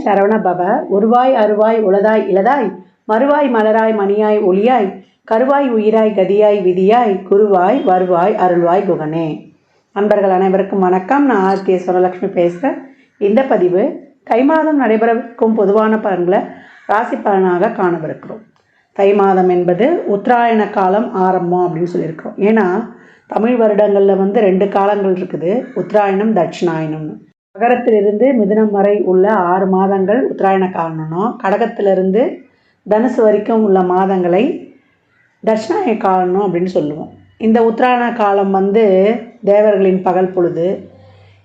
சரவண பவ. உருவாய் அருவாய் உளதாய் இளதாய் மறுவாய் மலராய் மணியாய் ஒளியாய் கருவாய் உயிராய் கதியாய் விதியாய் குருவாய் வருவாய் அருள்வாய் குகனே. நண்பர்கள் அனைவருக்கும் வணக்கம். நான் ஆர்கே சுரலட்சுமி பேசுகிறேன். இந்த பதிவு தை மாதம் நடைபெறவிருக்கும் பொதுவான பலன்களை ராசி பலனாக காணவிருக்கிறோம். தை மாதம் என்பது உத்தராயண காலம் ஆரம்பம் அப்படின்னு சொல்லியிருக்கிறோம். ஏன்னா தமிழ் வருடங்களில் 2 காலங்கள் இருக்குது, உத்தராயணம் தட்சிணாயணம்னு. மகரத்திலிருந்து மிதுனம் வரை உள்ள 6 மாதங்கள் உத்தராயண காலம்னும், கடகத்திலிருந்து தனுசு வரைக்கும் உள்ள மாதங்களை தட்சிணாயன காலம் அப்படின்னு சொல்லுவோம். இந்த உத்தராயண காலம் தேவர்களின் பகல் பொழுது.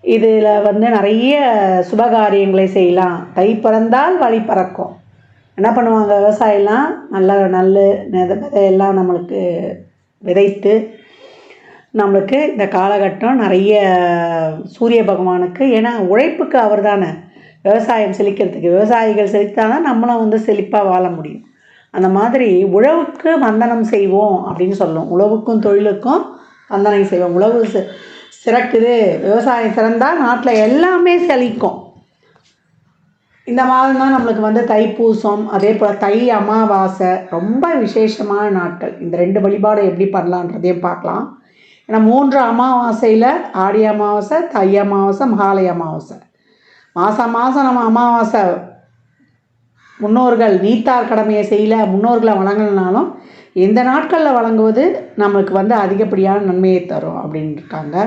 இதில் நிறைய சுபகாரியங்களை செய்யலாம். தை பிறந்தால் வழி பறக்கும். என்ன பண்ணுவாங்க, விவசாயம்லாம் நல்ல விதையெல்லாம் நம்மளுக்கு விதைத்து நம்மளுக்கு இந்த காலகட்டம் நிறைய சூரிய பகவானுக்கு, ஏன்னா உழைப்புக்கு அவர் தானே விவசாயம் செழிக்கிறதுக்கு. விவசாயிகள் செழித்தாதான் நம்மளும் செழிப்பாக வாழ முடியும். அந்த மாதிரி உழவுக்கு வந்தனம் செய்வோம் அப்படின்னு சொல்லுவோம். உழவுக்கும் தொழிலுக்கும் வந்தனை செய்வோம். உழவு சிறக்குது, விவசாயம் சிறந்தால் நாட்டில் எல்லாமே செழிக்கும். இந்த மாதம் தான் நம்மளுக்கு தைப்பூசம், அதே போல் தை அமாவாசை ரொம்ப விசேஷமான நாட்கள். இந்த 2 வழிபாடு எப்படி பண்ணலான்றதையும் பார்க்கலாம். ஏன்னா 3 அமாவாசையில் ஆடி அமாவாசை, தை அமாவாசை, மகாலய அமாவாசை. மாதம் நம்ம அமாவாசை முன்னோர்கள் நீத்தார் கடமையை செய்யல, முன்னோர்களை வழங்கினாலும் இந்த நாட்களில் வழங்குவது நம்மளுக்கு அதிகப்படியான நன்மையை தரும் அப்படின்னு இருக்காங்க.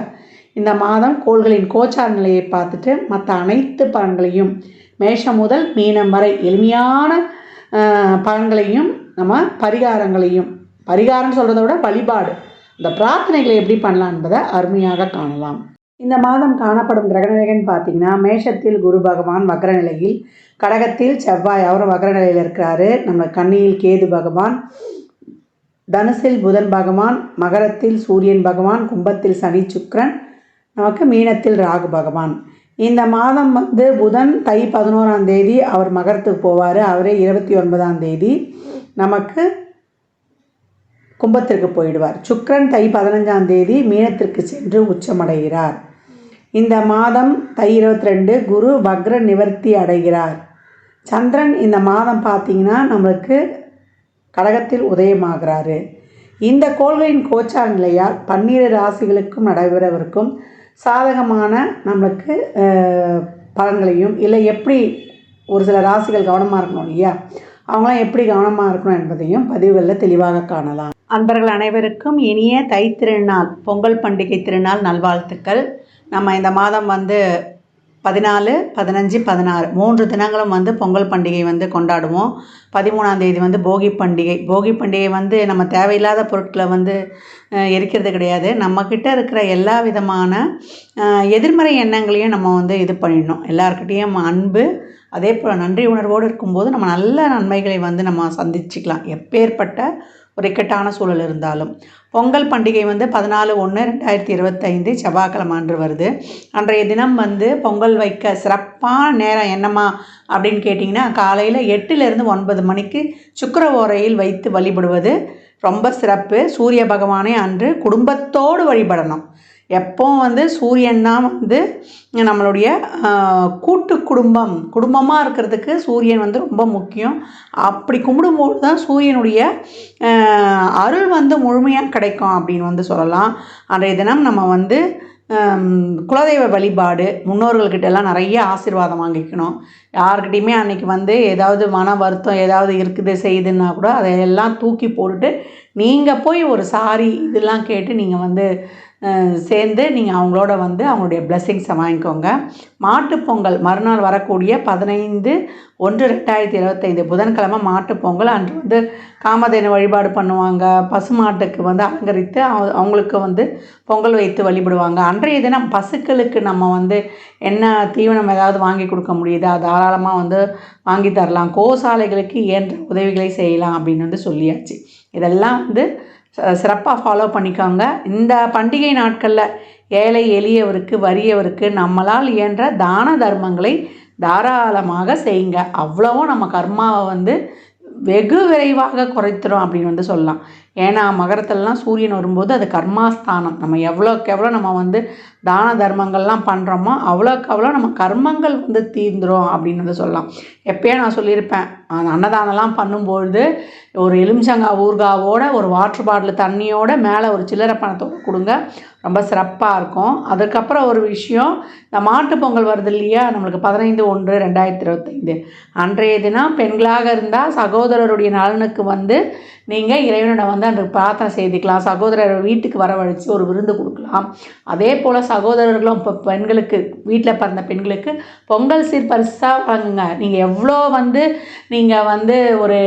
இந்த மாதம் கோள்களின் கோச்சார நிலையை பார்த்துட்டு மற்ற அனைத்து பலன்களையும் மேஷம் முதல் மீனம் வரை எளிமையான பலன்களையும் நம்ம பரிகாரம் சொல்கிறத விட வழிபாடு, இந்த பிரார்த்தனைகளை எப்படி பண்ணலாம் என்பதை அருமையாக காணலாம். இந்த மாதம் காணப்படும் கிரகநிலைகள்னு பார்த்திங்கன்னா, மேஷத்தில் குரு பகவான் வக்ர நிலையில், கடகத்தில் செவ்வாய் அவரும் வக்ர நிலையில் இருக்கிறாரு. நம்ம கன்னியில் கேது பகவான், தனுசில் புதன் பகவான், மகரத்தில் சூரியன் பகவான், கும்பத்தில் சனி சுக்கிரன், நமக்கு மீனத்தில் ராகு பகவான். இந்த மாதம் புதன் தை 11ஆம் தேதி அவர் மகரத்துக்கு போவார். அவரே 29ஆம் தேதி நமக்கு கும்பத்திற்கு போயிடுவார். சுக்கிரன் தை 15ஆம் தேதி மீனத்திற்கு சென்று உச்சமடைகிறார். இந்த மாதம் தை 22 குரு வக்ர நிவர்த்தி அடைகிறார். சந்திரன் இந்த மாதம் பார்த்திங்கன்னா நம்மளுக்கு கடகத்தில் உதயமாகிறாரு. இந்த கோள்களின் கோச்சார நிலையால் 12 ராசிகளுக்கும் நடைபெறவிருக்கும் சாதகமான நம்மளுக்கு பலன்களையும், இல்லை எப்படி ஒரு சில ராசிகள் கவனமாக இருக்கணும் இல்லையா, அவங்களாம் எப்படி கவனமாக இருக்கணும் என்பதையும் பதிவுகளில் தெளிவாக காணலாம். அன்பர்கள் அனைவருக்கும் இனிய தை திருநாள், பொங்கல் பண்டிகை திருநாள் நல்வாழ்த்துக்கள். நம்ம இந்த மாதம் 14, 15, 16 3 தினங்களும் பொங்கல் பண்டிகை கொண்டாடுவோம். 13ஆம் தேதி போகி பண்டிகை. போகி பண்டிகை நம்ம தேவையில்லாத பொருட்களை எரிக்கிறது கிடையாது. நம்மக்கிட்ட இருக்கிற எல்லா விதமான எதிர்மறை எண்ணங்களையும் நம்ம இது பண்ணிடணும். எல்லாருக்கிட்டேயும் அன்பு, அதே போல் நன்றி உணர்வோடு இருக்கும்போது நம்ம நல்ல நன்மைகளை நம்ம சந்திச்சுக்கலாம், எப்பேற்பட்ட ஒரு இக்கட்டான சூழல் இருந்தாலும். பொங்கல் பண்டிகை 14/1/2025 செவ்வாய்க்கிழமை அன்று வருது. அன்றைய தினம் பொங்கல் வைக்க சிறப்பான நேரம் என்னம்மா அப்படின்னு கேட்டிங்கன்னா, காலையில் 8லிருந்து 9 மணிக்கு சுக்கிர ஓரையில் வைத்து வழிபடுவது ரொம்ப சிறப்பு. சூரிய பகவானை அன்று குடும்பத்தோடு வழிபடணும். எப்போவும் சூரியன் தான் நம்மளுடைய கூட்டு குடும்பமாக இருக்கிறதுக்கு சூரியன் ரொம்ப முக்கியம். அப்படி கும்பிடும்போது தான் சூரியனுடைய அருள் முழுமையாக கிடைக்கும் அப்படின்னு சொல்லலாம். அன்றைய தினம் நம்ம குலதெய்வ வழிபாடு, முன்னோர்கள்கிட்டலாம் நிறைய ஆசீர்வாதம் வாங்கிக்கணும். யார்கிட்டையுமே அன்றைக்கி ஏதாவது மன வருத்தம் ஏதாவது இருக்குது செய்யுதுன்னா கூட அதையெல்லாம் தூக்கி போட்டுட்டு நீங்கள் போய் ஒரு சாரி இதெல்லாம் கேட்டு நீங்கள் சேர்ந்து நீங்கள் அவங்களோட அவங்களுடைய பிளெஸ்ஸிங்ஸை வாங்கிக்கோங்க. மாட்டுப்பொங்கல் மறுநாள் வரக்கூடிய 15/1/2025 புதன்கிழமை மாட்டுப்பொங்கல். அன்று காமதேனு வழிபாடு பண்ணுவாங்க. பசுமாட்டுக்கு அலங்கரித்து அவங்களுக்கு பொங்கல் வைத்து வழிபடுவாங்க. அன்றைய தினம் பசுக்களுக்கு நம்ம என்ன தீவனம் ஏதாவது வாங்கி கொடுக்க முடியுதா தாராளமாக வாங்கி தரலாம். கோசாலைகளுக்கு இயன்ற உதவிகளை செய்யலாம் அப்படின்னு சொல்லியாச்சு. இதெல்லாம் சிறப்பாக ஃபாலோ பண்ணிக்கோங்க. இந்த பண்டிகை நாட்களில் ஏழை எளியவருக்கு வறியவருக்கு நம்மளால் இயன்ற தான தர்மங்களை தாராளமாக செய்யுங்க. அவ்வளவும் நம்ம கர்மாவை வெகு விரைவாக குறைத்துடும் அப்படின்னு சொல்லலாம். ஏன்னா மகரத்துலலாம் சூரியன் வரும்போது அது கர்மாஸ்தானம். நம்ம எவ்வளோக்கு எவ்வளோ நம்ம வந்து தான தர்மங்கள்லாம் பண்ணுறோமோ அவ்வளோக்கு அவ்வளோ நம்ம கர்மங்கள் வந்து தீர்ந்துடும் அப்படின்னு வந்து சொல்லலாம். எப்பயே நான் சொல்லியிருப்பேன், அந்த அன்னதானம்லாம் பண்ணும்பொழுது ஒரு எலுமிச்சங்காய் ஊறுகாவோட ஒரு வாட்டர் பாட்டில் தண்ணியோட மேலே ஒரு சில்லறை பணத்தோடு கொடுங்க, ரொம்ப சிறப்பாக இருக்கும். அதுக்கப்புறம் ஒரு விஷயம், இந்த மாட்டுப் பொங்கல் வருது இல்லையா, நம்மளுக்கு 15/1/2025 அன்றைய தினம் பெண்களாக இருந்தால் சகோதரருடைய நலனுக்கு வந்து நீங்கள் இறைவனோட வந்து அன்றைக்கு பிரார்த்தனை செய்துக்கலாம். சகோதரர் வீட்டுக்கு வரவழைச்சி ஒரு விருந்து கொடுக்கலாம். அதே போல் சகோதரர்களும் இப்போ பெண்களுக்கு, வீட்டில் பிறந்த பெண்களுக்கு பொங்கல் சீர் பரிசாக வழங்குங்க. நீங்கள் எவ்வளோ வந்து நீங்கள் வந்து ஒரு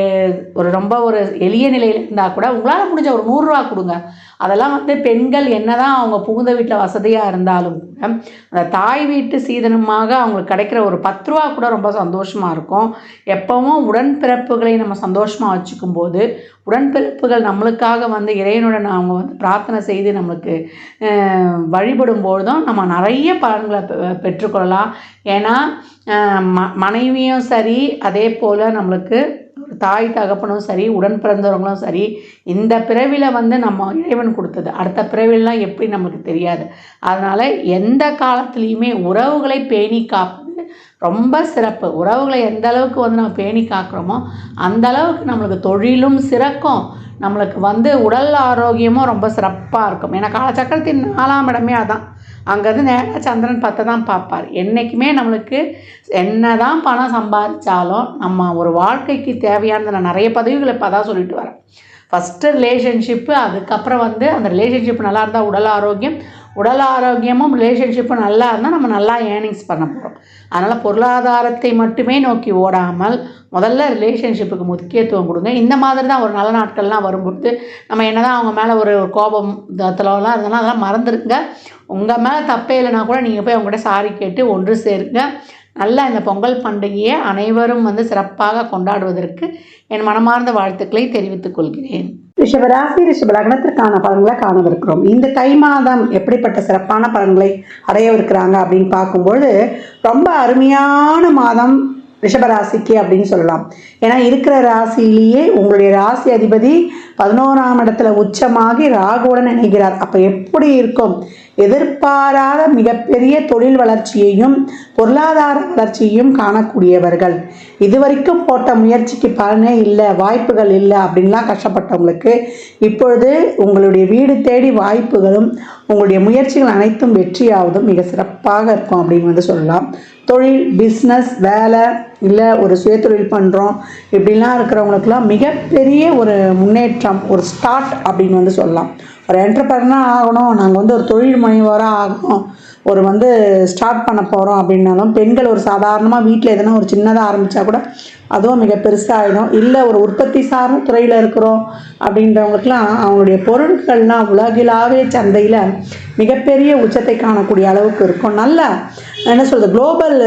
ஒரு ரொம்ப ஒரு எளிய நிலையில் இருந்தால் கூட உங்களால் முடிஞ்ச ஒரு 100 ரூபா கொடுங்க. அதெல்லாம் வந்து பெண்கள் என்னதான் அவங்க புகுந்த வீட்டில் வசதியாக இருந்தாலும் கூட அந்த தாய் வீட்டு சீதனமாக அவங்களுக்கு கிடைக்கிற ஒரு 10 ரூபா கூட ரொம்ப சந்தோஷமாக இருக்கும். எப்பவும் உடன்பிறப்புகளை நம்ம சந்தோஷமாக வச்சுக்கும் போது, உடன்பிறப்புகள் நம்மளுக்காக வந்து இறைவனுடன் அவங்க வந்து பிரார்த்தனை செய்து நம்மளுக்கு வழிபடும் பொழுதும் நம்ம நிறைய பலன்களை பெற்றுக்கொள்ளலாம். ஏன்னா மனைவியும் சரி, அதே போல் நம்மளுக்கு தாய் தகப்பனும் சரி, உடன் பிறந்தவங்களும் சரி, இந்த பிறவியில் வந்து நம்ம இறைவன் கொடுத்தது, அடுத்த பிறவிலாம் எப்படி நமக்கு தெரியாது. அதனால் எந்த காலத்துலேயுமே உறவுகளை பேணி காப்பது ரொம்ப சிறப்பு. உறவுகளை எந்த அளவுக்கு வந்து நம்ம பேணி காக்கிறோமோ அந்த அளவுக்கு நம்மளுக்கு தொழிலும் சிறக்கும், நம்மளுக்கு வந்து உடல் ஆரோக்கியமும் ரொம்ப சிறப்பாக இருக்கும். ஏன்னா காலச்சக்கரத்தின் 4ஆம் இடமே அதான். அங்கேருந்து நேராக சந்திரன் 10 தான் பார்ப்பார். என்றைக்குமே நம்மளுக்கு என்ன தான் பணம் சம்பாதிச்சாலும் நம்ம ஒரு வாழ்க்கைக்கு தேவையானது, நான் நிறைய பதிவுகளை இப்போ தான் சொல்லிட்டு வரேன். ஃபஸ்ட்டு ரிலேஷன்ஷிப்பு, அதுக்கப்புறம் வந்து அந்த ரிலேஷன்ஷிப் நல்லா இருந்தால் உடல் ஆரோக்கியமும் ரிலேஷன்ஷிப்பும் நல்லா இருந்தால் நம்ம நல்லா ஏர்னிங்ஸ் பண்ண போகிறோம். அதனால் பொருளாதாரத்தை மட்டுமே நோக்கி ஓடாமல் முதல்ல ரிலேஷன்ஷிப்புக்கு முக்கியத்துவம் கொடுங்க. இந்த மாதிரி தான் ஒரு நல்ல நாட்கள்லாம் வரும்போது நம்ம என்ன தான் அவங்க மேலே ஒரு கோபம் தளலாம் இருந்தோம்னா அதெல்லாம் மறந்துடுங்க. உங்கள் மேலே தப்பே இல்லைனா கூட நீங்கள் போய் அவங்ககிட்ட சாரி கேட்டு ஒன்று சேருங்க. நல்லா இந்த பொங்கல் பண்டிகையை அனைவரும் வந்து சிறப்பாக கொண்டாடுவதற்கு என் மனமார்ந்த வாழ்த்துக்களை தெரிவித்துக் கொள்கிறேன். ரிஷபராசி ரிஷப லக்னத்திற்கான பலன்களை காணவிருக்கிறோம். இந்த தை மாதம் எப்படிப்பட்ட சிறப்பான பலன்களை அடையவிருக்கிறாங்க அப்படின்னு பார்க்கும்போது ரொம்ப அருமையான மாதம் ரிஷபராசிக்கு அப்படின்னு சொல்லலாம். ஏன்னா இருக்கிற ராசியிலேயே உங்களுடைய ராசி அதிபதி 11ஆம் இடத்துல உச்சமாகி ராகுவுடன் இணைகிறார். அப்போ எப்படி இருக்கும்? எதிர்பாராத மிகப்பெரிய தொழில் வளர்ச்சியையும் பொருளாதார வளர்ச்சியையும் காணக்கூடியவர்கள். இதுவரைக்கும் போட்ட முயற்சிக்கு பலனே இல்லை, வாய்ப்புகள் இல்லை அப்படின்லாம் கஷ்டப்பட்டவங்களுக்கு இப்பொழுது உங்களுடைய வீடு தேடி வாய்ப்புகளும் உங்களுடைய முயற்சிகள் அனைத்தும் வெற்றியாவதும் மிக சிறப்பாக இருக்கும் அப்படின்னு வந்து சொல்லலாம். தொழில், பிஸ்னஸ், வேலை, இல்லை ஒரு சுயதொழில் பண்ணுறோம் இப்படிலாம் இருக்கிறவங்களுக்கெல்லாம் மிகப்பெரிய ஒரு முன்னேற்றம், ஒரு ஸ்டார்ட் அப்படின்னு வந்து சொல்லலாம். ஒரு என்டர்பிரனராக ஆகணும், நாங்கள் வந்து ஒரு தொழில் முனைவோராக ஆகணும், ஒரு வந்து ஸ்டார்ட் பண்ண போகிறோம் அப்படின்னாலும், பெண்கள் ஒரு சாதாரணமாக வீட்டில் எதனா ஒரு சின்னதாக ஆரம்பித்தா கூட அதுவும் மிக பெருசாகிடும். இல்லை ஒரு உற்பத்தி சார்ந்த துறையில் இருக்கிறோம் அப்படின்றவங்களுக்கெல்லாம் அவங்களுடைய பொருட்கள்லாம் உலகிலாவே சந்தையில் மிகப்பெரிய உச்சத்தை காணக்கூடிய அளவுக்கு இருக்கும். நல்ல என்ன சொல்கிறது, குளோபல்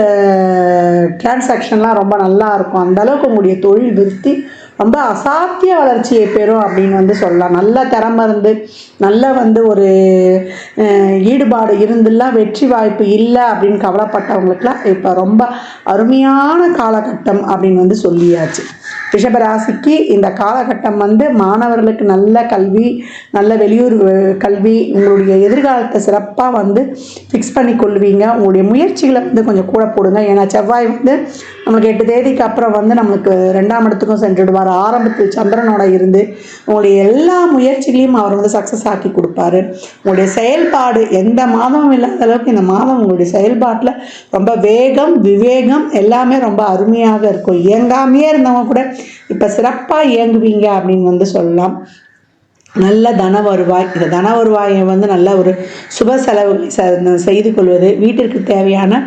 டிரான்சாக்ஷன்லாம் ரொம்ப நல்லா இருக்கும். அந்த அளவுக்கு உங்களுடைய தொழில் விருத்தி ரொம்ப அசாத்திய வளர்ச்சியை பெறும் அப்படின்னு வந்து சொல்லலாம். நல்ல திறமை இருந்து நல்ல வந்து ஒரு ஈடுபாடு இருந்துலாம் வெற்றி வாய்ப்பு இல்லை அப்படின்னு கவலைப்பட்டவங்களுக்குலாம் இப்போ ரொம்ப அருமையான காலகட்டம் அப்படின்னு வந்து சொல்லியாச்சு. ரிஷபராசிக்கு இந்த காலகட்டம் வந்து மாணவர்களுக்கு நல்ல கல்வி, நல்ல வெளியூர் கல்வி, உங்களுடைய எதிர்காலத்தை சிறப்பாக வந்து ஃபிக்ஸ் பண்ணி கொள்வீங்க. உங்களுடைய முயற்சிகளை வந்து கொஞ்சம் கூட போடுங்க. ஏன்னா செவ்வாய் வந்து நம்மளுக்கு 8 தேதிக்கு அப்புறம் வந்து நம்மளுக்கு 2ஆம் இடத்துக்கும் சென்றுடுவார். ஆரம்பத்தில் சந்திரனோட இருந்து உங்களுடைய எல்லா முயற்சிகளையும் அவர் வந்து சக்ஸஸ் ஆக்கி கொடுப்பாரு. உங்களுடைய செயல்பாடு எந்த மாதமும் இல்லாத அளவுக்கு இந்த மாதம் உங்களுடைய செயல்பாட்டில் ரொம்ப வேகம், விவேகம் எல்லாமே ரொம்ப அருமையாக இருக்கும். இயங்காமையே இருந்தவங்க கூட இப்போ சிறப்பாக இயங்குவீங்க அப்படின்னு வந்து சொல்லலாம். நல்ல தன வருவாய், இந்த தன வருவாயை வந்து நல்ல ஒரு சுப செலவுகளை செய்து கொள்வது, வீட்டிற்கு தேவையான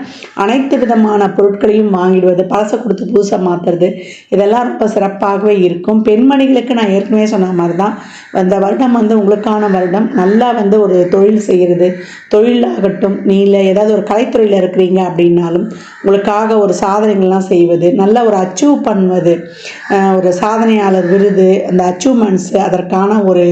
அனைத்து விதமான பொருட்களையும் வாங்கிடுவது, பழசை கொடுத்து புதுசை மாற்றுறது, இதெல்லாம் ரொம்ப சிறப்பாகவே இருக்கும். பெண்மணிகளுக்கு நான் ஏற்கனவே சொன்ன மாதிரி தான் இந்த வருடம் வந்து உங்களுக்கான வருடம். நல்லா வந்து ஒரு தொழில் செய்கிறது, தொழிலாகட்டும், நீ இல்லை ஏதாவது ஒரு கலைத்துறையில் இருக்கிறீங்க அப்படின்னாலும் உங்களுக்காக ஒரு சாதனைகள்லாம் செய்வது, நல்ல ஒரு அச்சீவ் பண்ணுவது, ஒரு சாதனையாளர் விருது, அந்த அச்சீவ்மெண்ட்ஸு, அதற்கான ஒரு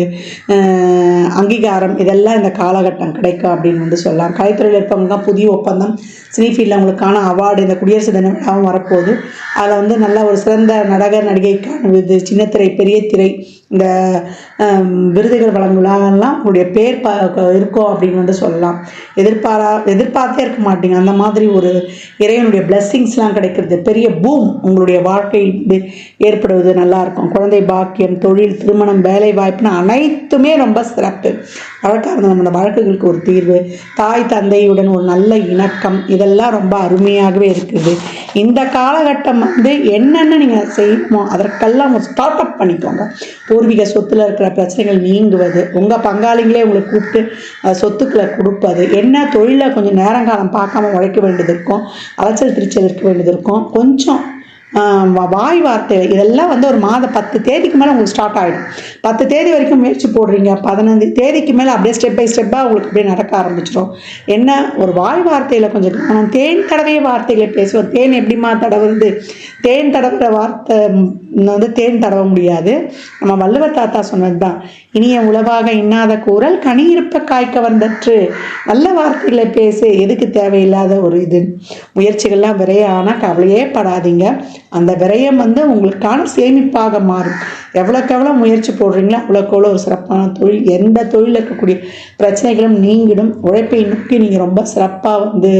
அங்கீகாரம், இதெல்லாம் இந்த காலகட்டம் கிடைக்கும் அப்படின்னு வந்து சொல்லலாம். கலைத்துறையில் இருப்பவங்க புதிய ஒப்பந்தம், சினிஃபீல்டில் அவங்களுக்கான அவார்டு, இந்த குடியரசு தின விழாவும் வரப்போகுது. அதில் வந்து நல்ல ஒரு சிறந்த நடிகைக்கான விருது, சின்னத்திரை, பெரிய திரை, இந்த விருதுகள் வழங்குலாம் உங்களுடைய பேர் இருக்கும் அப்படின்னு வந்து சொல்லலாம். எதிர்பார்த்தே இருக்க மாட்டீங்க, அந்த மாதிரி ஒரு இறைவனுடைய பிளெஸ்ஸிங்ஸ்லாம் கிடைக்கிறது, பெரிய பூம் உங்களுடைய வாழ்க்கையில் ஏற்படுவது நல்லாயிருக்கும். குழந்தை பாக்கியம், தொழில், திருமணம், வேலை வாய்ப்புன்னு அனைத்துமே ரொம்ப சிறப்பு. வழக்காக நம்மளோட வழக்குகளுக்கு ஒரு தீர்வு, தாய் தந்தையுடன் ஒரு நல்ல இணக்கம், இதெல்லாம் ரொம்ப அருமையாகவே இருக்குது. இந்த காலகட்டம் வந்து என்னென்ன நீங்கள் செய்யணுமோ அதற்கெல்லாம் ஒரு ஸ்டார்ட் அப் பண்ணிக்கோங்க. பூர்வீக சொத்துல இருக்கிற பிரச்சனைகள் நீங்குவது, உங்கள் பங்காளிங்களே உங்களை கூப்பிட்டு சொத்துக்களை கொடுப்பது, என்ன தொழிலை கொஞ்சம் நேரங்காலம் பார்க்காம உழைக்க வேண்டியது இருக்கும், அலைச்சல் திருச்சல் இருக்க வேண்டியது இருக்கும், கொஞ்சம் வாய் வார்த்தை இதெல்லாம் வந்து ஒரு மாதம் 10 தேதிக்கு மேலே உங்களுக்கு ஸ்டார்ட் ஆகிடும். 10 தேதி வரைக்கும் முயற்சி போடுறீங்க, 15 தேதிக்கு மேலே அப்படியே ஸ்டெப் பை ஸ்டெப்பாக உங்களுக்கு அப்படியே நடக்க ஆரம்பிச்சிடும். என்ன ஒரு வாய் வார்த்தையில் கொஞ்சம் கவனம். தேன் தடவைய வார்த்தைகளை பேசுவோம். தேன் எப்படிமா தடவுறது? தேன் தடவுற வார்த்தை வந்து தேன் தடவ முடியாது. நம்ம வள்ளுவர் தாத்தா சொன்னது தான், இனிய உளவாக இன்னாத கூறல் கனி இருப்ப காய்க்க வந்தற்று. நல்ல வார்த்தைகளை பேசு. எதுக்கு தேவையில்லாத ஒரு இது முயற்சிகள்லாம் விரையம். ஆனால் கவலையே படாதீங்க, அந்த விரயம் வந்து உங்களுக்கான சேமிப்பாக மாறும். எவ்வளோக்கு எவ்வளோ முயற்சி போடுறீங்களோ அவ்வளோக்கு எவ்வளோ ஒரு சிறப்பான தொழில், எந்த தொழிலில் இருக்கக்கூடிய பிரச்சனைகளும் நீங்கிடும். உழைப்பை நோக்கி நீங்கள் ரொம்ப சிறப்பாக வந்து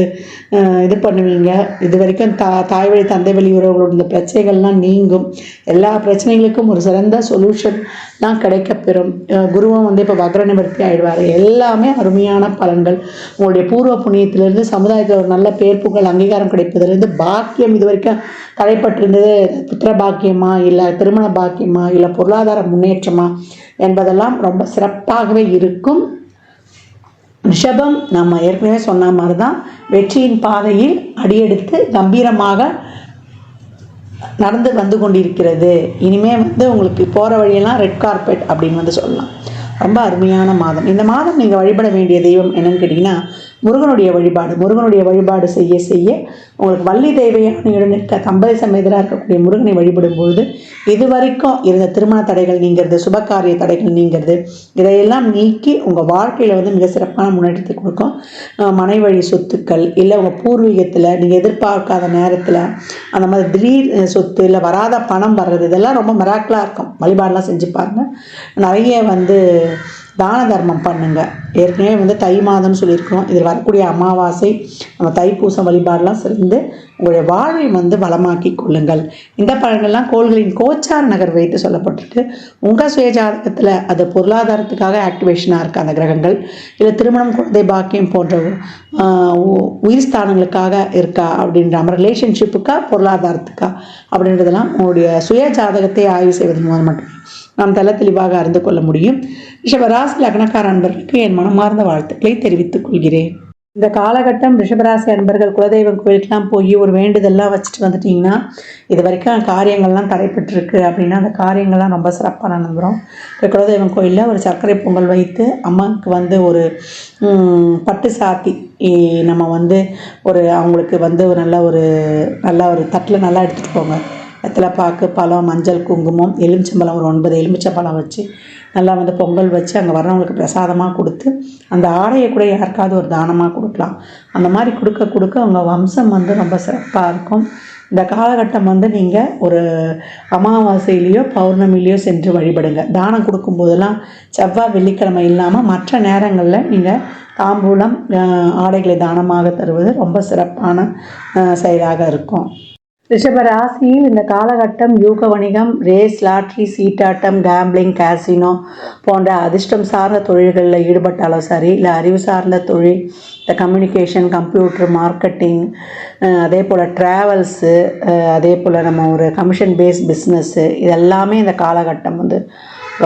இது பண்ணுவீங்க. இது வரைக்கும் தாய் வழி தந்தை வழி உறவுகளோட இந்த பிரச்சனைகள்லாம் நீங்கும். எல்லா பிரச்சனைகளுக்கும் ஒரு சிறந்த சொல்யூஷன்லாம் கிடைக்கப்பெறும். குருவும் வந்து இப்போ வக்ர நிவர்த்தி ஆகிடுவார். எல்லாமே அருமையான பலன்கள். உங்களுடைய பூர்வ புண்ணியத்திலிருந்து சமுதாயத்தில் ஒரு நல்ல பேர் புகழ் அங்கீகாரம் கிடைப்பதிலிருந்து பாக்கியம் இது வரைக்கும் தடைப்பட்டிருந்தது, புத்திர பாக்கியமா இல்லை திருமண பாக்கியமா இல்லை பொருளாதார முன்னேற்றமா என்பதெல்லாம் ரொம்ப சிறப்பாகவே இருக்கும். ரிஷபம் நம்ம ஏற்கனவே சொன்ன மாதிரி தான், வெற்றியின் பாதையில் அடியெடுத்து கம்பீரமாக நடந்து வந்து கொண்டிருக்கிறது. இனிமேல் வந்து உங்களுக்கு போகிற வழியெல்லாம் ரெட் கார்பெட் அப்படின்னு வந்து சொல்லலாம். ரொம்ப அருமையான மாதம். இந்த மாதம் நீங்கள் வழிபட வேண்டிய தெய்வம் என்னன்னு கேட்டிங்கன்னா முருகனுடைய வழிபாடு. முருகனுடைய வழிபாடு செய்ய செய்ய உங்களுக்கு வள்ளி தெய்வயானையுடன் இருக்க தம்பதி சமேதராக இருக்கக்கூடிய முருகனை வழிபடும் பொழுது இது வரைக்கும் இருந்த திருமண தடைகள் நீங்கிறது, சுபகாரிய தடைகள் நீங்கிறது, இதையெல்லாம் நீக்கி உங்கள் வாழ்க்கையில் வந்து மிக சிறப்பான முன்னேற்றத்தை கொடுக்கும். மனை வழி சொத்துக்கள் இல்லை உங்கள் பூர்வீகத்தில் நீங்கள் எதிர்பார்க்காத நேரத்தில் அந்த மாதிரி திடீர் சொத்து இல்லை வராத பணம் வர்றது, இதெல்லாம் ரொம்ப மிராக்கிளாக இருக்கும். வழிபாடெலாம் செஞ்சு பாருங்கள். நிறைய வந்து தான தர்மம் பண்ணுங்கள். ஏற்கனவே வந்து தை மாதம்னு சொல்லியிருக்கிறோம். இதில் வரக்கூடிய அமாவாசை நம்ம தைப்பூசம் வழிபாடெலாம் சேர்ந்து உங்களுடைய வாழ்வை வந்து வளமாக்கி கொள்ளுங்கள். இந்த பலன்கள்லாம் கோள்களின் கோச்சார நகர் வைத்து சொல்லப்பட்டிருக்கு. உங்கள் சுயஜாதகத்தில் அது பொருளாதாரத்துக்காக ஆக்டிவேஷனாக இருக்குது அந்த கிரகங்கள், இல்லை திருமணம் குழந்தை பாக்கியம் போன்ற உயிர் ஸ்தானங்களுக்காக இருக்கா அப்படின்ற நம்ம ரிலேஷன்ஷிப்புக்கா பொருளாதாரத்துக்கா அப்படின்றதெல்லாம் உங்களுடைய சுயஜாதகத்தை ஆய்வு செய்வதன் மூலம் மட்டும் நாம் தெல்ல தெளிவாக அறிந்து கொள்ள முடியும். ரிஷபராசி லக்னக்கார அன்பர்களுக்கு என் மனமார்ந்த வாழ்த்துக்களை தெரிவித்துக் கொள்கிறேன். இந்த காலகட்டம் ரிஷபராசி அன்பர்கள் குலதெய்வம் கோயிலுக்கெல்லாம் போய் ஒரு வேண்டுதெல்லாம் வச்சுட்டு வந்துட்டிங்கன்னா, இது வரைக்கும் காரியங்கள்லாம் தடைப்பட்டிருக்கு அப்படின்னா அந்த காரியங்கள்லாம் ரொம்ப சிறப்பாக நடந்துடும். குலதெய்வம் கோயிலில் ஒரு சர்க்கரை பொங்கல் வைத்து அம்மாவுக்கு வந்து ஒரு பட்டு சாத்தி நம்ம வந்து ஒரு அவங்களுக்கு வந்து ஒரு நல்ல ஒரு தட்டில் நல்லா எடுத்துகிட்டு போங்க. வெத்தலைப்பாக்கு, பழம், மஞ்சள், குங்குமம், எலுமிச்சம்பழம் ஒரு 9 எலுமிச்சம்பழம் வச்சு நல்லா வந்து பொங்கல் வச்சு அங்கே வர்றவங்களுக்கு பிரசாதமாக கொடுத்து அந்த ஆடையை கூட யாருக்காவது ஒரு தானமாக கொடுக்கலாம். அந்த மாதிரி கொடுக்க கொடுக்க அவங்க வம்சம் வந்து ரொம்ப சிறப்பாக இருக்கும். இந்த காலகட்டம் வந்து நீங்கள் ஒரு அமாவாசையிலையோ பௌர்ணமிலையோ சென்று வழிபடுங்க. தானம் கொடுக்கும்போதெல்லாம் செவ்வாய் வெள்ளிக்கிழமை இல்லாமல் மற்ற நேரங்களில் நீங்கள் தாம்பூலம் ஆடைகளை தானமாக தருவது ரொம்ப சிறப்பான செயலாக இருக்கும். ரிஷப ராசியில் இந்த காலகட்டம் யூக வணிகம், ரேஸ், லாட்ரி, சீட்டாட்டம், கேம்பிளிங், கேசினோ போன்ற அதிர்ஷ்டம் சார்ந்த தொழில்களில் ஈடுபட்டாலும் சரி, இல்லை அறிவு சார்ந்த தொழில், இந்த கம்யூனிகேஷன், கம்ப்யூட்டர், மார்க்கெட்டிங், அதே போல் ட்ராவல்ஸு, அதே போல் நம்ம ஒரு கமிஷன் பேஸ் பிஸ்னஸ்ஸு, இதெல்லாமே இந்த காலகட்டம் வந்து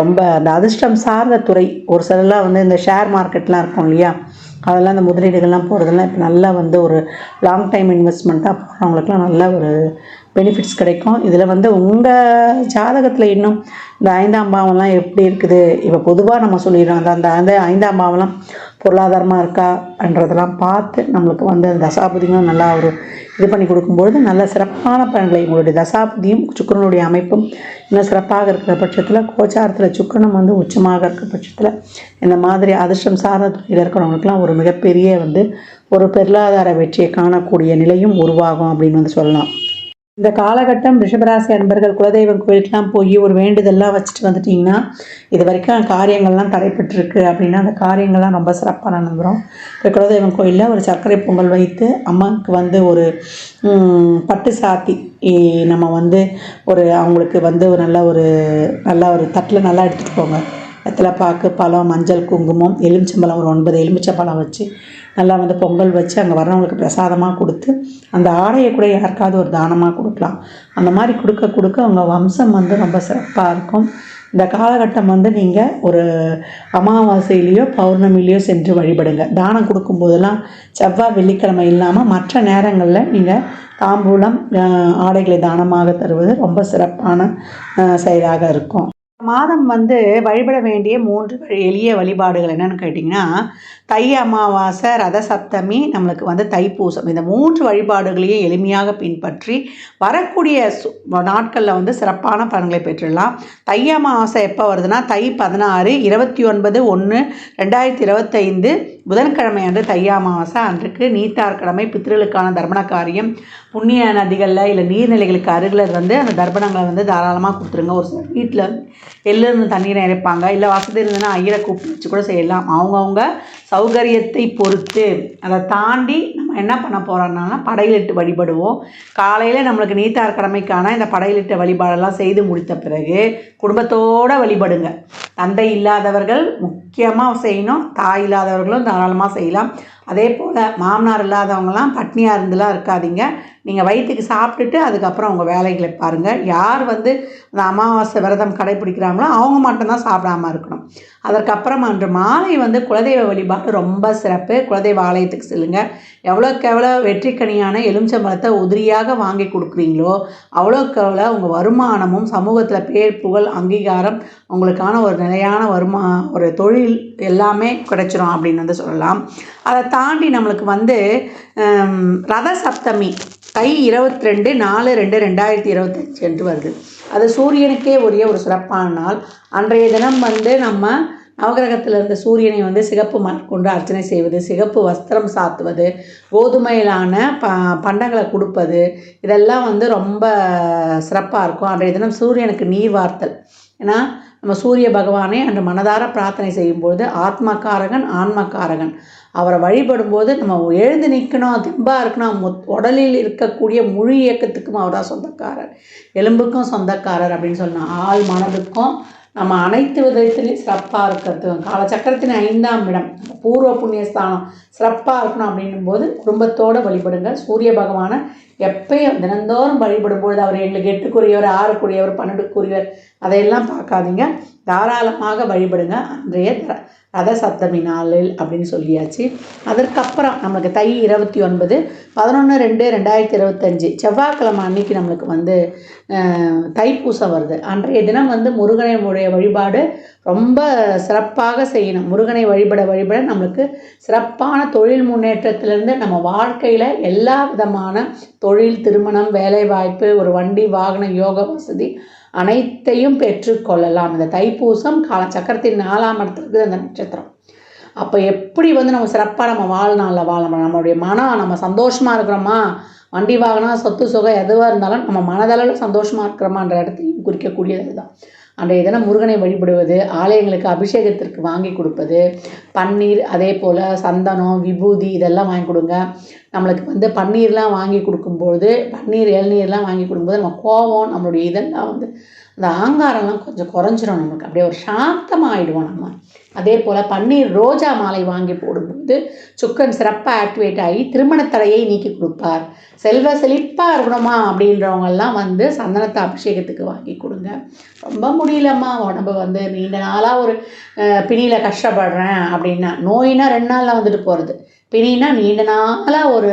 ரொம்ப அந்த அதிர்ஷ்டம் சார்ந்த துறை. ஒரு சிலர்லாம் வந்து இந்த ஷேர் மார்க்கெட்லாம் இருக்கும் இல்லையா, அதெல்லாம் அந்த முதலீடுகள்லாம் போகிறதெல்லாம் இப்போ நல்லா வந்து ஒரு லாங் டைம் இன்வெஸ்ட்மெண்ட்டாக போகிறவங்களுக்குலாம் நல்ல ஒரு பெனிஃபிட்ஸ் கிடைக்கும். இதில் வந்து உங்கள் ஜாதகத்தில் இன்னும் இந்த 5ஆம் பாவம்லாம் எப்படி இருக்குது, இப்போ பொதுவாக நம்ம சொல்லிடுறோம் அந்த 5ஆம் பாவம்லாம் பொருளாதாரமாக இருக்கான்றதெல்லாம் பார்த்து நம்மளுக்கு வந்து அந்த தசாபதியும் நல்லா ஒரு இது பண்ணி கொடுக்கும்பொழுது நல்ல சிறப்பான பலன்களை உங்களுடைய தசாபதியும் சுக்கிரனுடைய அமைப்பும் இன்னும் சிறப்பாக இருக்கிற பட்சத்தில், கோச்சாரத்தில் சுக்கிரனும் வந்து உச்சமாக இருக்கிற பட்சத்தில் இந்த மாதிரி அதிர்ஷ்டம் சார்ந்த துறையில் இருக்கிறவங்களுக்குலாம் ஒரு மிகப்பெரிய வந்து ஒரு பொருளாதார வெற்றியை காணக்கூடிய நிலையும் உருவாகும் அப்படின்னு வந்து சொல்லலாம். இந்த காலகட்டம் ரிஷபராசி அன்பர்கள் குலதெய்வம் கோயிலுக்கெலாம் போய் ஒரு வேண்டுதல்லாம் வச்சுட்டு வந்துட்டிங்கன்னா, இது வரைக்கும் காரியங்கள்லாம் தடைப்பட்டிருக்கு அப்படின்னா அந்த காரியங்கள்லாம் ரொம்ப சிறப்பாக நடந்துடும். இப்போ குலதெய்வம் கோயிலில் ஒரு சர்க்கரை பொங்கல் வைத்து அம்மாவுக்கு வந்து ஒரு பட்டு சாத்தி நம்ம வந்து அவங்களுக்கு வந்து நல்ல ஒரு தட்டில் நல்லா எடுத்துகிட்டு போங்க. வெத்தலைப்பாக்கு, பழம், மஞ்சள், குங்குமம், எலுமிச்சம்பழம் ஒரு 9 எலுமிச்சம்பழம் வச்சு நல்லா வந்து பொங்கல் வச்சு அங்கே வர்றவங்களுக்கு பிரசாதமாக கொடுத்து அந்த ஆடையை கூட யாருக்காவது ஒரு தானமாக கொடுக்கலாம். அந்த மாதிரி கொடுக்க அவங்க வம்சம் வந்து ரொம்ப சிறப்பாக இருக்கும். இந்த காலகட்டம் வந்து நீங்கள் ஒரு அமாவாசையிலையோ பௌர்ணமிலையோ சென்று வழிபடுங்க. தானம் கொடுக்கும்போதெல்லாம் செவ்வாய் வெள்ளிக்கிழமை இல்லாமல் மற்ற நேரங்களில் நீங்கள் தாம்பூலம் ஆடைகளை தானமாக தருவது ரொம்ப சிறப்பான செயலாக இருக்கும். மாதம் வந்து வழிபட வேண்டிய 3 எளிய வழிபாடுகள் என்னென்னு கேட்டிங்கன்னா, தை அமாவாசை, ரத சப்தமி, நம்மளுக்கு வந்து தைப்பூசம். இந்த 3 வழிபாடுகளையும் எளிமையாக பின்பற்றி வரக்கூடிய நாட்களில் வந்து சிறப்பான பலன்களை பெற்றுடலாம். தை அமாவாசை எப்போ வருதுன்னா, தை 16 29/1/2025 புதன்கிழமை அன்று தை அமாவாசை அன்றைக்கு நீத்தார் கடமை, பித்ருக்களுக்கான தர்ப்பண காரியம், புண்ணிய நதிகளில் இல்லை நீர்நிலைகளுக்கு அருகில் வந்து அந்த தர்ப்பணங்களை வந்து தாராளமாக கொடுத்துருங்க. ஒரு சில வீட்டில் எள்ளிருந்து தண்ணீரை இறைப்பாங்க, இல்லை வசதி இருந்ததுன்னா ஐயரை கூப்பிட்டு வச்சு கூட செய்யலாம். அவங்கவுங்க சௌகரியத்தை பொறுத்து. அதை தாண்டி நம்ம என்ன பண்ண போகிறோம்னா படையலிட்டு வழிபடுவோம். காலையில் நம்மளுக்கு நீத்தார் கடமைக்கான இந்த படையலிட்ட வழிபாடெல்லாம் செய்து முடித்த பிறகு குடும்பத்தோடு வழிபடுங்க. தந்தை இல்லாதவர்கள் முக்கியமாக செய்யணும், தாய் இல்லாதவர்களும் தாராளமாக செய்யலாம். அதே போல் மாமனார் இல்லாதவங்களாம் பட்னியாக இருந்துலாம் இருக்காதீங்க. நீங்கள் வயிற்றுக்கு சாப்பிட்டுட்டு அதுக்கப்புறம் உங்கள் வேலைகளை பாருங்கள். யார் வந்து அந்த அமாவாசை விரதம் கடைப்பிடிக்கிறாங்களோ அவங்க மட்டும்தான் சாப்பிடாமல் இருக்கணும். அதற்கப்புறம் அன்று மாலை வந்து குலதெய்வ வழிபாடு ரொம்ப சிறப்பு. குலதெய்வ ஆலயத்துக்கு செல்லுங்கள். எவ்வளோக்கு எவ்வளோ வெற்றிக்கனியான எலுமிச்சம்பழத்தை உதிரியாக வாங்கி கொடுக்குறீங்களோ அவ்வளோக்கு எவ்வளோ உங்கள் வருமானமும் சமூகத்தில் பேர் புகழ் அங்கீகாரம் உங்களுக்கான ஒரு நிலையான ஒரு தொழில் எல்லாமே கிடைச்சிரும் அப்படின்னு வந்து சொல்லலாம். அதை தாண்டி நம்மளுக்கு வந்து ரத சப்தமி தை 22/4/2025 என்று வருது. அது சூரியனுக்கே உரிய ஒரு சிறப்பான நாள். அன்றைய தினம் வந்து நம்ம நவகிரகத்தில் இருந்த சூரியனை வந்து சிகப்பு மண் கொண்டு அர்ச்சனை செய்வது, சிகப்பு வஸ்திரம் சாத்துவது, கோதுமையிலான பண்டங்களை கொடுப்பது, இதெல்லாம் வந்து ரொம்ப சிறப்பாக இருக்கும். அன்றைய தினம் சூரியனுக்கு நீர் வார்த்தல். ஏன்னா நம்ம சூரிய பகவானை அன்று மனதார பிரார்த்தனை செய்யும்பொழுது ஆத்மகாரகன் ஆன்மகாரகன் அவரை வழிபடும்போது நம்ம எழுந்து நிற்கணும், தெம்பாக இருக்கணும். உடலில் இருக்கக்கூடிய முழு இயக்கத்துக்கும் அவர் தான் சொந்தக்காரர், எலும்புக்கும் சொந்தக்காரர் அப்படின்னு சொன்னால் ஆள் மனதுக்கும் நம்ம அனைத்து விதத்திலையும் சிறப்பாக இருக்கிறதுக்கும் காலச்சக்கரத்தின் 5ஆம் இடம் பூர்வ புண்ணியஸ்தானம் சிறப்பாக இருக்கணும் அப்படின்னும் போது குடும்பத்தோடு வழிபடுங்க. சூரிய பகவானை எப்பயும் தினந்தோறும் வழிபடும்பொழுது அவர் எங்களுக்கு 8க்குரியவர், 6க்குரியவர், 12க்குரியவர் அதையெல்லாம் பார்க்காதீங்க. தாராளமாக வழிபடுங்க அன்றைய ரத சப்தமி நாளில் அப்படின்னு சொல்லியாச்சு. அதற்கப்புறம் நம்மளுக்கு தை 29/11/2025 செவ்வாய்க்கிழமை அன்னைக்கு நம்மளுக்கு வந்து தைப்பூசம் வருது. அன்றைய தினம் வந்து முருகனுடைய வழிபாடு ரொம்ப சிறப்பாக செய்யணும். முருகனை வழிபட நம்மளுக்கு சிறப்பான தொழில் முன்னேற்றத்திலிருந்து நம்ம வாழ்க்கையில் எல்லா விதமான தொழில், திருமணம், வேலைவாய்ப்பு, ஒரு வண்டி, வாகன, யோக வசதி அனைத்தையும் பெற்றுக்கொள்ளலாம். இந்த தைப்பூசம் காலச்சக்கரத்தின் 4ஆம் இடத்துக்கு அந்த நட்சத்திரம். அப்போ எப்படி வந்து நம்ம சிறப்பாக நம்ம வாழ்நாளில் வாழணும், நம்மளுடைய மனம் நம்ம சந்தோஷமாக இருக்கிறோமா, வண்டி வாகனம், சொத்து சுகம் எதுவாக இருந்தாலும் நம்ம மனதளவில் சந்தோஷமாக இருக்கிறோமான்ற இடத்தையும் குறிக்கக்கூடியது தான். அன்றைய தினம் முருகனை வழிபடுவது, ஆலயங்களுக்கு அபிஷேகத்திற்கு வாங்கி கொடுப்பது, பன்னீர், அதே போல் சந்தனம், விபூதி இதெல்லாம் வாங்கி கொடுங்க. நம்மளுக்கு வந்து பன்னீர்லாம் வாங்கி கொடுக்கும்பொழுது, பன்னீர் இளநீர்லாம் வாங்கி கொடுக்கும்போது நம்ம கோபம், நம்மளுடைய இதெல்லாம் வந்து அந்த ஆங்காரம்லாம் கொஞ்சம் குறைஞ்சிரும். நமக்கு அப்படியே ஒரு சாந்தமாக ஆகிடுவோம் நம்ம. அதே போல் பன்னீர் ரோஜா மாலை வாங்கி போடும்போது சுக்கரன் சிறப்பாக ஆக்டிவேட் ஆகி திருமண தடையை நீக்கி கொடுப்பார். செல்வ செழிப்பாக இருக்கணுமா அப்படின்றவங்கெல்லாம் வந்து சந்தனத்தை அபிஷேகத்துக்கு வாங்கி கொடுங்க. ரொம்ப முடியலம்மா, உடம்பு வந்து நீண்ட நாளாக ஒரு பிணியில் கஷ்டப்படுறேன் அப்படின்னா, நோயினா 2 நாளில் வந்துட்டு போகிறது, பிணினா நீண்ட நாளாக ஒரு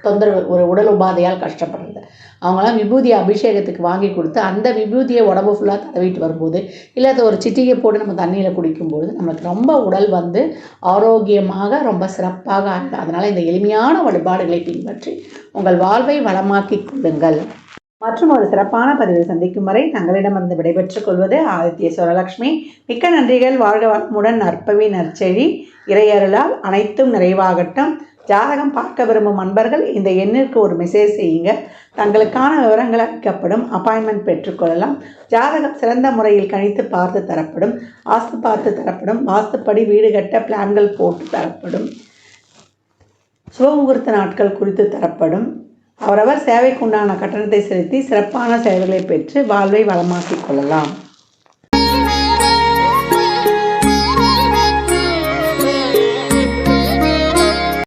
தொந்தரவு, ஒரு உடல் உபாதையால் கஷ்டப்படுறது, அவங்களாம் விபூதி அபிஷேகத்துக்கு வாங்கி கொடுத்து அந்த விபூதியை உடம்பு ஃபுல்லாக தடவிட்டு வரும்போது, இல்லை அதை ஒரு சிட்டிகை போட்டு நம்ம தண்ணியில் குடிக்கும்போது நம்மளுக்கு ரொம்ப உடல் வந்து ஆரோக்கியமாக ரொம்ப சிறப்பாக ஆகும். அதனால் இந்த எளிமையான வழிபாடுகளை பின்பற்றி உங்கள் வாழ்வை வளமாக்கி கொள்ளுங்கள். மற்றும் ஒரு சிறப்பான பதிவில் சந்திக்கும் வரை தங்களிடமிருந்து விடைபெற்றுக் கொள்வது ஆதித்ய சுரலட்சுமி. மிக்க நன்றிகள். வாழ்க வளமுடன், நற்பவி நற்செழி, இறையருளால் அனைத்தும் நிறைவாகட்டும். ஜாதகம் பார்க்க விரும்பும் அன்பர்கள் இந்த எண்ணிற்கு ஒரு மெசேஜ் செய்யுங்க. தங்களுக்கான விவரங்கள் அளிக்கப்படும். அப்பாயின்மெண்ட் பெற்றுக்கொள்ளலாம். ஜாதகம் சிறந்த முறையில் கணித்து பார்த்து தரப்படும். வாஸ்து பார்த்து தரப்படும். வாஸ்துப்படி வீடு கட்ட பிளான்கள் போட்டு தரப்படும். சுபமுகூர்த்த நாட்கள் குறித்து தரப்படும். அவரவர் சேவைக்குண்டான கட்டணத்தை செலுத்தி சிறப்பான சேவைகளை பெற்று வாழ்வை வளமாக்கிக் கொள்ளலாம்.